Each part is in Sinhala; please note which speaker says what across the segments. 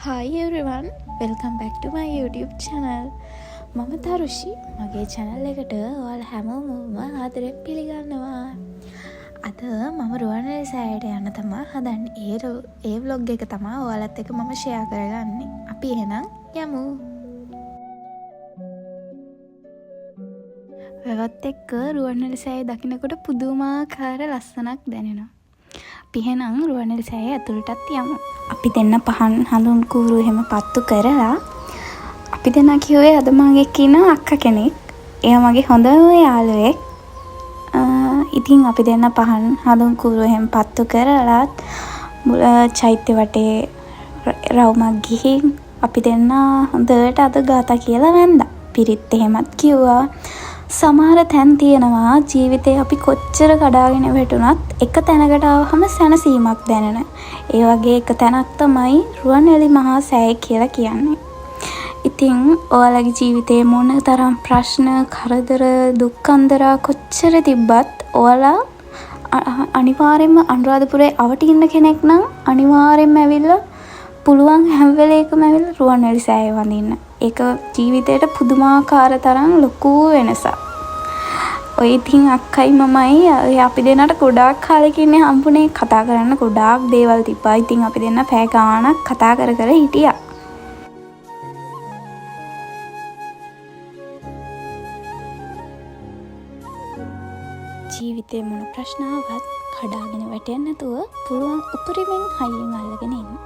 Speaker 1: Hi everyone, welcome back to my YouTube channel. මම තරුෂි. මගේ channel එකට ඔයාලා හැමෝම ආදරෙන් පිළිගන්නවා. අද මම රුවන්වැලි සෑයට යන්න තමයි හදන්නේ. ඒ vlog එක තමයි ඔයාලත් එක්ක මම share කරගන්නේ. අපි එහෙනම් යමු. වැවත් එක්ක රුවන්වැලි සෑය දකින්නකොට පුදුමාකාර ලස්සනක් දැනෙනවා. අපි එහෙනම් රුවන්වැලි සෑය ඇතුළටත් යමු. අපි දෙන්න පහන් හඳුන් කූරු එහෙම පත්තු කරලා අපි දෙන්න කිව්වේ අද මගේ කියන අක්කා කෙනෙක්. එයා මගේ හොඳම යාළුවෙක්. ඉතින් අපි දෙන්න පහන් හඳුන් කූරු එහෙම පත්තු කරලා චෛත්‍ය වටේ රවුමක් ගිහින් අපි දෙන්න හොඳට අද ගාථා කියලා වැන්දා. පිරිත් එහෙමත් කිව්වා. සමහර තැන් තියෙනවා ජීවිතේ අපි කොච්චර කඩාගෙන වැටුණත් එක තැනකට ආවම සැනසීමක් දැනෙන. ඒ වගේ එක තැනක් තමයි රුවන්වැලි මහා සෑය කියලා කියන්නේ. ඉතින් ඔයාලගේ ජීවිතේ මොන තරම් ප්‍රශ්න, කරදර, දුක් අන්දරා කොච්චර තිබ්බත් ඔයාලා අනිවාර්යෙන්ම අනුරාධපුරේ අවට ඉන්න කෙනෙක් නම් අනිවාර්යෙන්ම ඇවිල්ලා පුළුවන් හැම වෙලේකම ඇවිල්ලා රුවන්වැලි සෑය වඳින්න. ඒක ජීවිතේට පුදුමාකාර තරම් ලොකු වෙනසක්. ඔය ඉතින් අක්කයි මමයි අපි දෙන්නට ගොඩාක් කාලෙකින් හම්බුනේ කතා කරන්න ගොඩාක් දේවල් තිබ්බා. ඉතින් අපි දෙන්න පැය ගාණක් කතා කර කර හිටියා. ජීවිතේ මොන ප්‍රශ්න ආවත් කඩාගෙන වැටෙන්නේ නැතුව පුළුවන් උපරිමෙන් හයියෙන් අල්ලගෙන ඉන්න.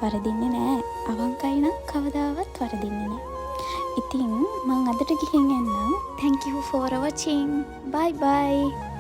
Speaker 1: වරදින්නේ නැහැ. අවංකයි නම් කවදාවත් වරදින්නේ නැහැ. ඉතින් මම අදට ගිහින් එන්නම්. Thank you for watching. Bye bye.